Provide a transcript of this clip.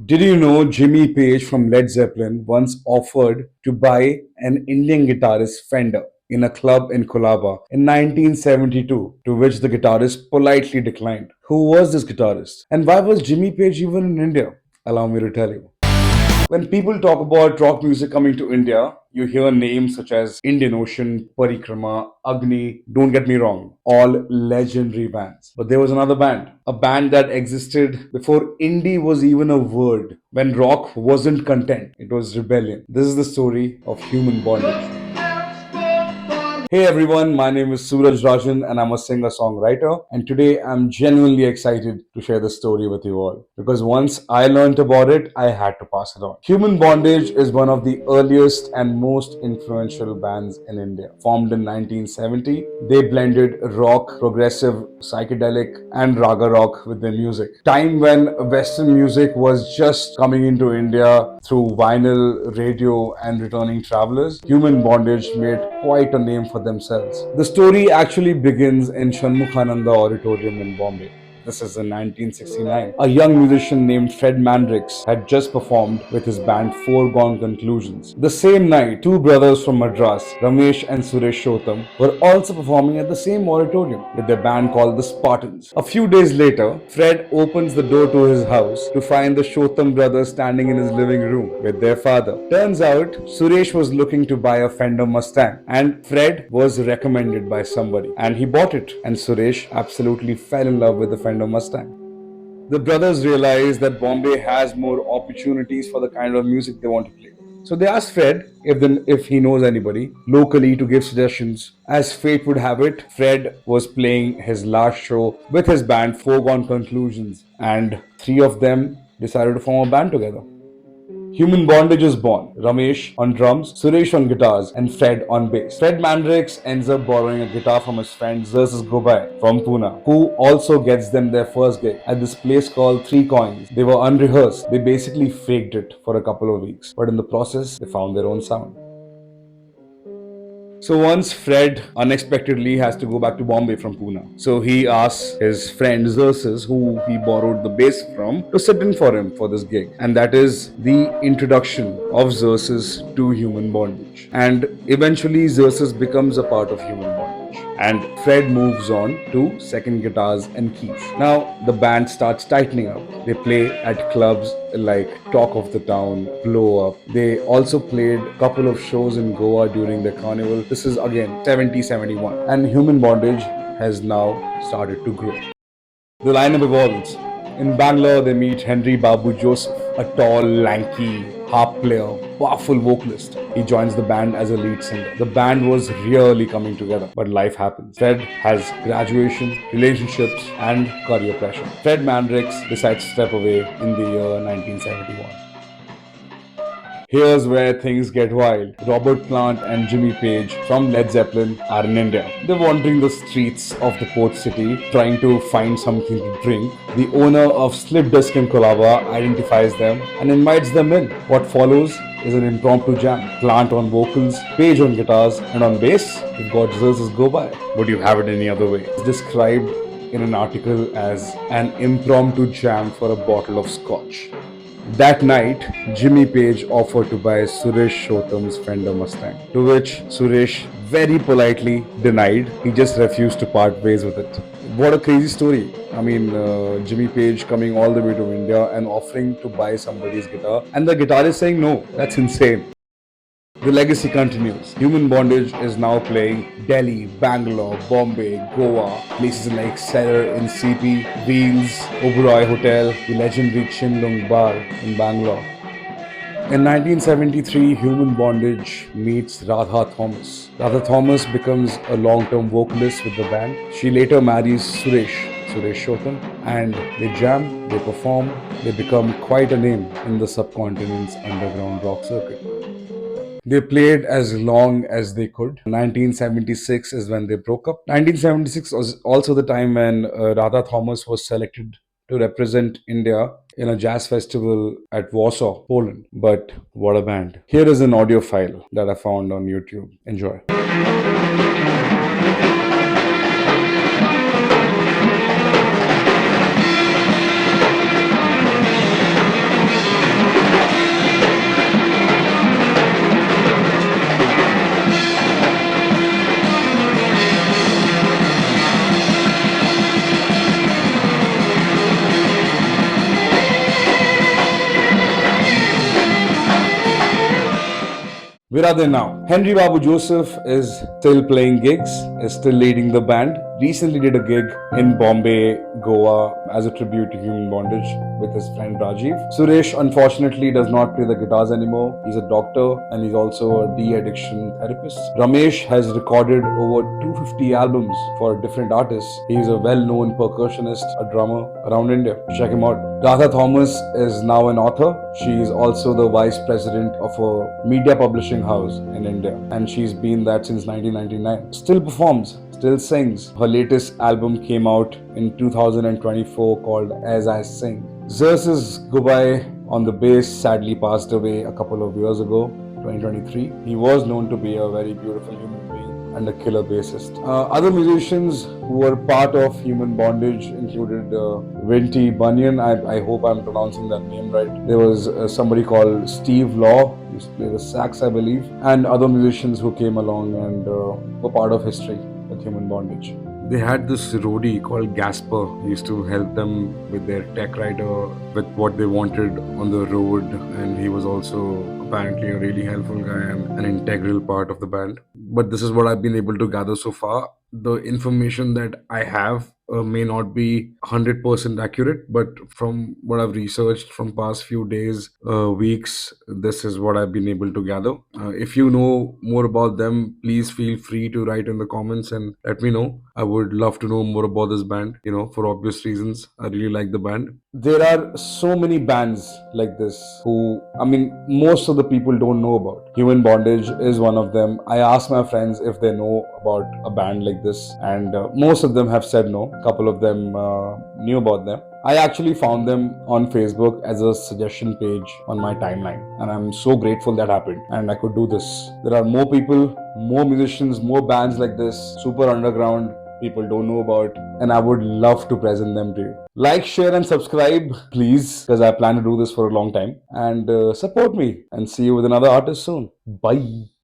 Did you know Jimmy Page from Led Zeppelin once offered to buy an Indian guitarist Fender in a club in Colaba in 1972, to which the guitarist politely declined? Who was this guitarist? And why was Jimmy Page even in India? Allow me to tell you. When people talk about rock music coming to India, you hear names such as Indian Ocean, Parikrama, Agni. Don't get me wrong, all legendary bands. But there was another band, a band that existed before indie was even a word. When rock wasn't content, it was rebellion. This is the story of Human Bondage. Hey everyone, my name is Suraj Rajan and I'm a singer songwriter. And today I'm genuinely excited to share the story with you all because once I learned about it, I had to pass it on. Human Bondage is one of the earliest and most influential bands in India. Formed in 1970, they blended rock, progressive, psychedelic, and raga rock with their music. Time when Western music was just coming into India through vinyl, radio, and returning travelers, Human Bondage made quite a name for themselves. The story actually begins in Shanmukhananda Auditorium in Bombay. This is in 1969. A young musician named Fred Mandrix had just performed with his band Foregone Conclusions. The same night, two brothers from Madras, Ramesh and Suresh Shotham, were also performing at the same auditorium with their band called the Spartans. A few days later, Fred opens the door to his house to find the Shotham brothers standing in his living room with their father. Turns out, Suresh was looking to buy a Fender Mustang and Fred was recommended by somebody and he bought it, and Suresh absolutely fell in love with the Fender Mustang. The brothers realized that Bombay has more opportunities for the kind of music they want to play. So they asked Fred if he knows anybody locally to give suggestions. As fate would have it, Fred was playing his last show with his band Foregone Conclusions, and three of them decided to form a band together. Human Bondage is born. Ramesh on drums, Suresh on guitars, and Fred on bass. Fred Mandrix ends up borrowing a guitar from his friend Xerxes Gobai from Pune, who also gets them their first gig at this place called Three Coins. They were unrehearsed. They basically faked it for a couple of weeks, but in the process, they found their own sound. So once Fred unexpectedly has to go back to Bombay from Pune. So he asks his friend Xerxes, who he borrowed the bass from, to sit in for him for this gig. And that is the introduction of Xerxes to Human Bondage. And eventually Xerxes becomes a part of Human Bondage. And Fred moves on to second guitars and keys. Now the band starts tightening up. They play at clubs like Talk of the Town, Blow Up. They also played a couple of shows in Goa during the carnival. This is again 70-71. And Human Bondage has now started to grow. The lineup evolves. In Bangalore, they meet Henry Babu Joseph, a tall, lanky harp player, powerful vocalist. He joins the band as a lead singer. The band was really coming together, but life happens. Fred has graduation, relationships, and career pressure. Fred Mandrix decides to step away in the year 1971. Here's where things get wild. Robert Plant and Jimmy Page from Led Zeppelin are in India. They're wandering the streets of the port city trying to find something to drink. The owner of Slip Disc in Colaba identifies them and invites them in. What follows is an impromptu jam. Plant on vocals, Page on guitars, and on bass, we've got Xerxes Go By. Would you have it any other way? It's described in an article as an impromptu jam for a bottle of scotch. That night, Jimmy Page offered to buy Suresh Shotham's Fender Mustang, to which Suresh very politely denied. He just refused to part ways with it. What a crazy story. I mean, Jimmy Page coming all the way to India and offering to buy somebody's guitar, and the guitarist saying no. That's insane. The legacy continues. Human Bondage is now playing Delhi, Bangalore, Bombay, Goa, places like Cellar in CP, Wheels, Oberoi Hotel, the legendary Chinlung Bar in Bangalore. In 1973, Human Bondage meets Radha Thomas. Radha Thomas becomes a long-term vocalist with the band. She later marries Suresh Shotham, and they jam, they perform, they become quite a name in the subcontinent's underground rock circuit. They played as long as they could. 1976 is when they broke up. 1976 was also the time when Radha Thomas was selected to represent India in a jazz festival at Warsaw, Poland. But what a band. Here is an audio file that I found on YouTube. Enjoy. Where are they now? Henry Babu Joseph is still playing gigs, is still leading the band. Recently did a gig in Bombay, Goa as a tribute to Human Bondage with his friend Rajiv. Suresh unfortunately does not play the guitars anymore. He's a doctor and he's also a de-addiction therapist. Ramesh has recorded over 250 albums for different artists. He's a well-known percussionist, a drummer around India. Check him out. Radha Thomas is now an author. She is also the vice president of a media publishing house in India, and she's been that since 1999. Still performs, still sings. Her latest album came out in 2024 called As I Sing. Xerxes Gubai on the bass sadly passed away a couple of years ago, 2023. He was known to be a very beautiful human being and a killer bassist. Other musicians who were part of Human Bondage included Vinty Bunyan. I hope I'm pronouncing that name right. There was somebody called Steve Law, who used to play the sax, I believe, and other musicians who came along and were part of history with Human Bondage. They had this roadie called Gasper. He used to help them with their tech writer, with what they wanted on the road, and he was also apparently a really helpful guy and an integral part of the band. But this is what I've been able to gather so far. The information that I have may not be 100% accurate, but from what I've researched from past few days, weeks, this is what I've been able to gather. If you know more about them, please feel free to write in the comments and let me know. I would love to know more about this band, for obvious reasons. I really like the band. There are so many bands like this who, most of the people don't know about. Human Bondage is one of them. I asked my friends if they know about a band like this, and most of them have said no. A couple of them knew about them. I actually found them on Facebook as a suggestion page on my timeline, and I'm so grateful that happened and I could do this. There are more people, more musicians, more bands like this, super underground, people don't know about, and I would love to present them to you. Like, share, and subscribe, please, because I plan to do this for a long time. And support me, and see you with another artist soon. Bye.